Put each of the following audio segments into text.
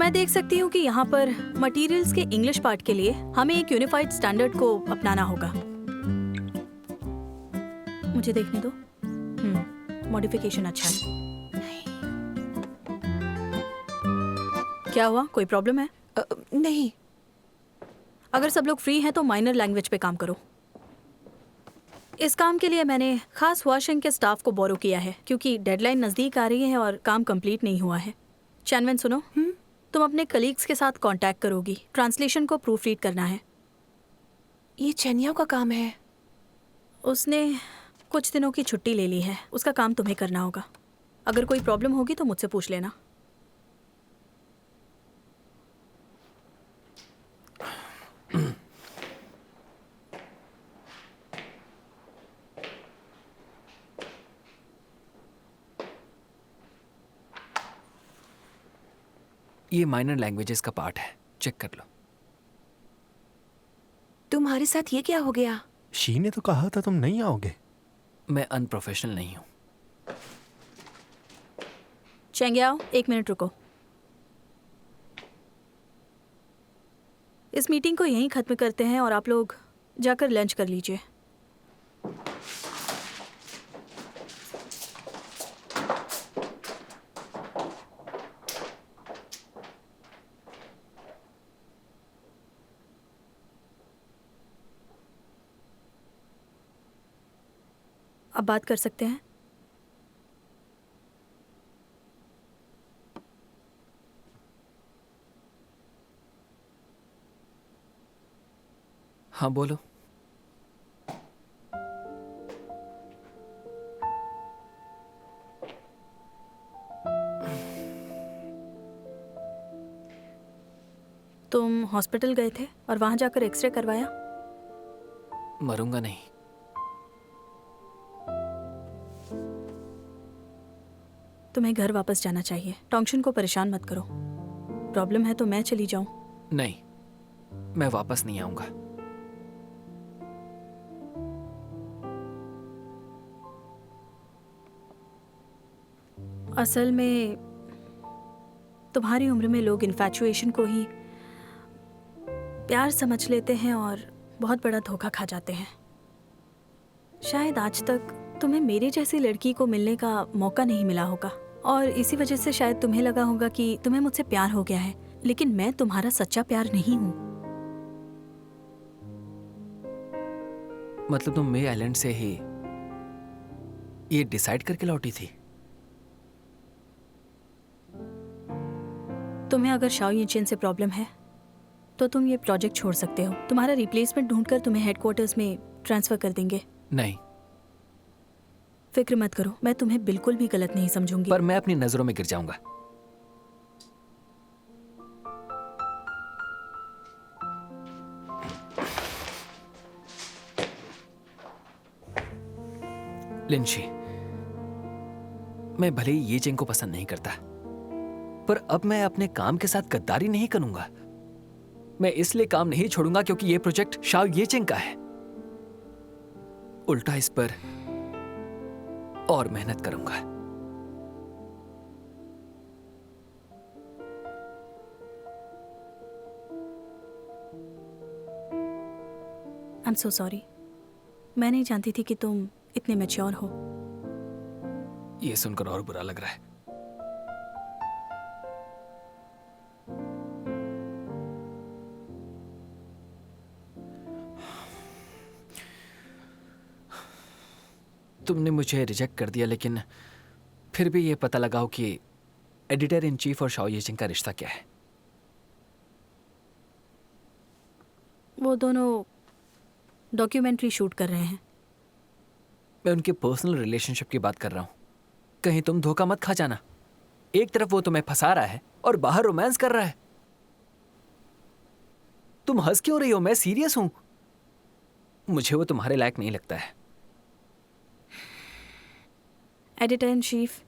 मैं देख सकती हूँ कि यहाँ पर मटेरियल्स के इंग्लिश पार्ट के लिए हमें एक यूनिफाइड स्टैंडर्ड को अपनाना होगा। मुझे देखने दो। मॉडिफिकेशन अच्छा है। क्या हुआ, कोई प्रॉब्लम है? नहीं। अगर सब लोग फ्री हैं तो माइनर लैंग्वेज पे काम करो। इस काम के लिए मैंने खास वाशिंग के स्टाफ को बोरो किया है क्योंकि डेडलाइन नज़दीक आ रही है और काम कंप्लीट नहीं हुआ है। चैनवन सुनो, तुम अपने कलीग्स के साथ कांटेक्ट करोगी। ट्रांसलेशन को प्रूफ रीड करना है। ये चेन्याओ का काम है। उसने कुछ दिनों की छुट्टी ले ली है, उसका काम तुम्हें करना होगा। अगर कोई प्रॉब्लम होगी तो मुझसे पूछ लेना। ये माइनर लैंग्वेजेस का पार्ट है, चेक कर लो। तुम्हारे साथ ये क्या हो गया? शी ने तो कहा था तुम नहीं आओगे। मैं अनप्रोफेशनल नहीं हूँ। चेंग्याओ, 1 मिनट रुको। इस मीटिंग को यहीं खत्म करते हैं और आप लोग जाकर लंच कर लीजिए। अब बात कर सकते हैं। हाँ बोलो। तुम हॉस्पिटल गए थे और वहां जाकर एक्सरे करवाया? मरूंगा नहीं। तुम्हें घर वापस जाना चाहिए। टोंगशन को परेशान मत करो। प्रॉब्लम है तो मैं चली जाऊं? नहीं, मैं वापस नहीं आऊंगा। असल में तुम्हारी उम्र में लोग इन्फैचुएशन को ही प्यार समझ लेते हैं और बहुत बड़ा धोखा खा जाते हैं। शायद आज तक तुम्हें मेरे जैसी लड़की को मिलने का मौका नहीं मिला होगा और इसी वजह से शायद तुम्हें लगा होगा कि तुम्हें मुझसे प्यार हो गया है, लेकिन मैं तुम्हारा सच्चा प्यार नहीं हूँ। मतलब तुम मे आइलैंड से ही ये डिसाइड करके लौटी थी? तुम्हें अगर शाओ येचेन से प्रॉब्लम है तो तुम ये प्रोजेक्ट छोड़ सकते हो। तुम्हारा रिप्लेसमेंट ढूंढकर तुम्हें हेडक्वार्टर्स में ट्रांसफर कर देंगे। नहीं। फिक्र मत करो, मैं तुम्हें बिल्कुल भी गलत नहीं समझूंगी। पर मैं अपनी नजरों में गिर जाऊंगा। लिंशी, मैं भले ही ये चेंग को पसंद नहीं करता, पर अब मैं अपने काम के साथ गद्दारी नहीं करूंगा। मैं इसलिए काम नहीं छोड़ूंगा क्योंकि ये प्रोजेक्ट शाओ येचेंग का है। उल्टा इस पर और मेहनत करूंगा। I am so sorry. मैं नहीं जानती थी कि तुम इतने मैच्योर हो। ये सुनकर और बुरा लग रहा है। तुमने मुझे रिजेक्ट कर दिया, लेकिन फिर भी ये पता लगाओ कि एडिटर इन चीफ और शाओ येचिंग का रिश्ता क्या है। वो दोनों डॉक्यूमेंट्री शूट कर रहे हैं। मैं उनके पर्सनल रिलेशनशिप की बात कर रहा हूं। कहीं तुम धोखा मत खा जाना। एक तरफ वो तुम्हें फंसा रहा है और बाहर रोमांस कर रहा है। तुम हंस क्यों रही हो? मैं सीरियस हूं। मुझे वो तुम्हारे लायक नहीं लगता है। Editor in chief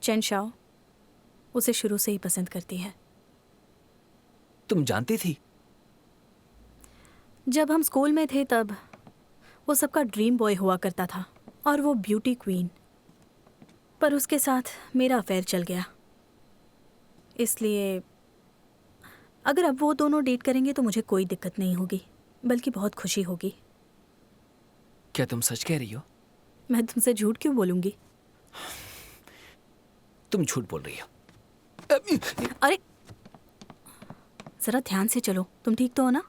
chain Shao उसे शुरू से ही पसंद करती है। तुम जानती थी? जब हम स्कूल में थे तब वो सबका ड्रीम बॉय हुआ करता था और वो ब्यूटी क्वीन। पर उसके साथ मेरा अफेयर चल गया, इसलिए अगर अब वो दोनों डेट करेंगे तो मुझे कोई दिक्कत नहीं होगी, बल्कि बहुत खुशी होगी। क्या तुम सच कह रही हो? मैं तुमसे झूठ क्यों बोलूंगी? तुम झूठ बोल रही हो। अरे जरा ध्यान से चलो। तुम ठीक तो हो ना?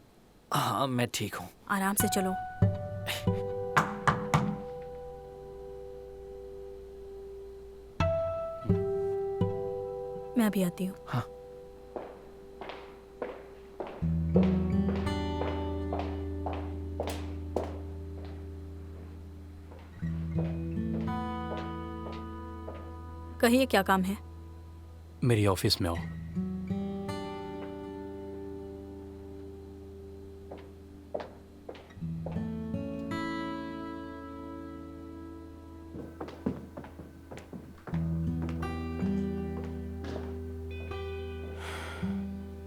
हाँ, मैं ठीक हूँ। आराम से चलो। मैं अभी आती हूँ। हाँ। कहिए क्या काम है? मेरी ऑफिस में आओ।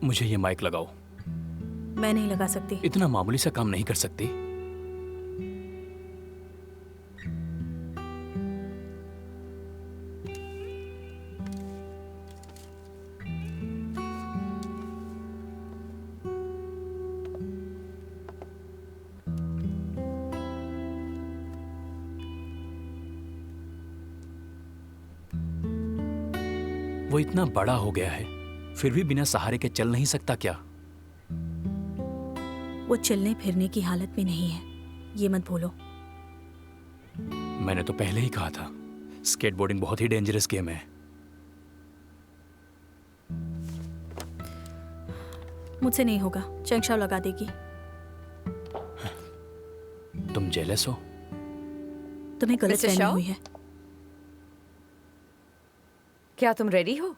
मुझे ये माइक लगाओ। मैं नहीं लगा सकती। इतना मामूली सा काम नहीं कर सकती? वो इतना बड़ा हो गया है, फिर भी बिना सहारे के चल नहीं सकता क्या? वो चलने फिरने की हालत में नहीं है, ये मत भूलो। मैंने तो पहले ही कहा था, स्केटबोर्डिंग बहुत ही डेंजरस गेम है। मुझसे नहीं होगा, चंगशाओ लगा देगी। तुम जेलस हो? तुम्हें गलत मिस्टर फहमी शाओ? हुई है। क्या तुम रेडी हो?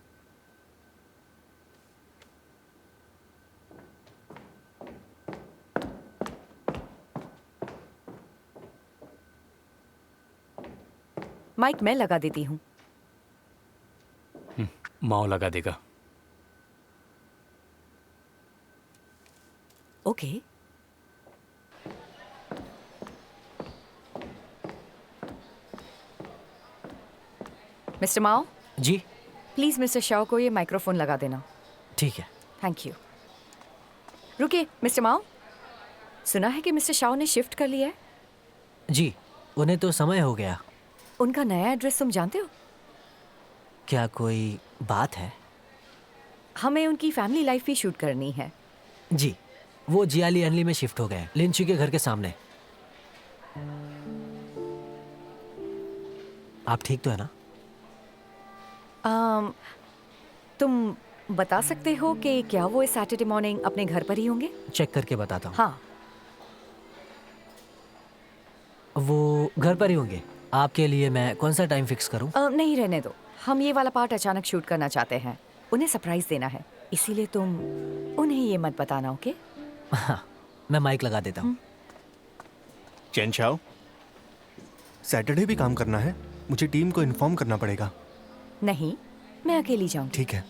माइक मैं लगा देती हूँ। माओ लगा देगा। Okay. Mister Mao, ji please mister Shao को ये माइक्रोफोन लगा देना। ठीक है। Thank you. रुकिए मिस्टर माओ, सुना है कि मिस्टर शाओ ने शिफ्ट कर लिया है। जी उन्हें तो समय हो गया। उनका नया एड्रेस तुम जानते हो? क्या कोई बात है? हमें उनकी फैमिली लाइफ भी शूट करनी है। जी वो जियाली अनली में शिफ्ट हो गए, लिंचू के घर के सामने। आप ठीक तो है ना? तुम बता सकते हो कि क्या वो इस सैटरडे मॉर्निंग अपने घर पर ही होंगे? चेक करके बताता हूँ। हाँ। वो घर पर ही होंगे। आपके लिए मैं कौन सा टाइम फिक्स करूँ? नहीं रहने दो, हम ये वाला पार्ट अचानक शूट करना चाहते हैं। उन्हें सरप्राइज देना है, इसीलिए तुम उन्हें ये मत बताना। ओके? हाँ मैं माइक लगा देता हूँ। चेन चाओ, सैटरडे भी काम करना है, मुझे टीम को इन्फॉर्म करना पड़ेगा। नहीं, मैं अकेली जाऊंगी। ठीक है।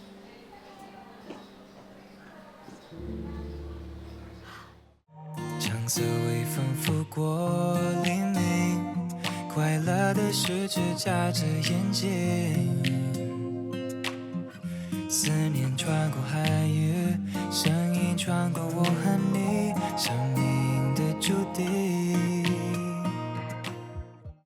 橙色微风拂过黎明，快乐的事只眨着眼睛。思念穿过海域，声音穿过我和你，生命的注定。